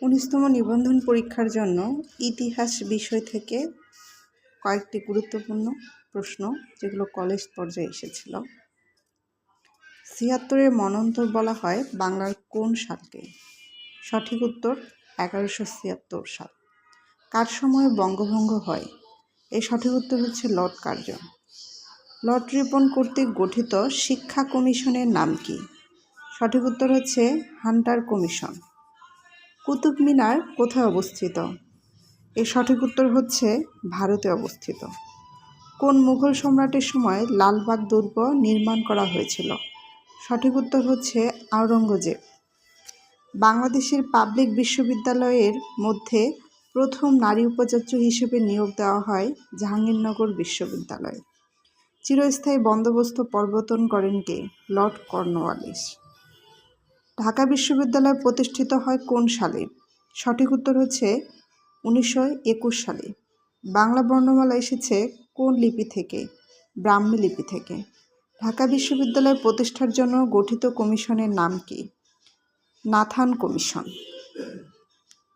19তম নিবন্ধন পরীক্ষার জন্য ইতিহাস বিষয় থেকে কয়েকটি গুরুত্বপূর্ণ প্রশ্ন যেগুলো কলেজ পর্যায়ে এসেছিল। ৭৬-এর মন্বন্তর বলা হয় বাংলার কোন সালকে? সঠিক উত্তর 1176 সাল। কার সময়ে বঙ্গভঙ্গ হয়? এই সঠিক উত্তর হচ্ছে লর্ড কার্জন। লর্ড রিপন কর্তৃক গঠিত শিক্ষা কমিশনের নাম কি? সঠিক উত্তর হচ্ছে হান্টার কমিশন। কুতুব মিনার কোথায় অবস্থিত? এর সঠিক উত্তর হচ্ছে ভারতে অবস্থিত। কোন মুঘল সম্রাটের সময় লালবাগ দুর্গ নির্মাণ করা হয়েছিল? সঠিক উত্তর হচ্ছে আওরঙ্গজেব। বাংলাদেশের পাবলিক বিশ্ববিদ্যালয়ের মধ্যে প্রথম নারী উপাচার্য হিসেবে নিয়োগ দেওয়া হয় জাহাঙ্গীরনগর বিশ্ববিদ্যালয়ে। চিরস্থায়ী বন্দোবস্ত প্রবর্তন করেন কে? Lord Cornwallis. ঢাকা বিশ্ববিদ্যালয় প্রতিষ্ঠিত হয় কোন সালে? সঠিক উত্তর হচ্ছে 1921 সালে। বাংলা বর্ণমালা এসেছে কোন লিপি থেকে? ব্রাহ্মী লিপি থেকে। ঢাকা বিশ্ববিদ্যালয় প্রতিষ্ঠার জন্য গঠিত কমিশনের নাম কি? Nathan commission.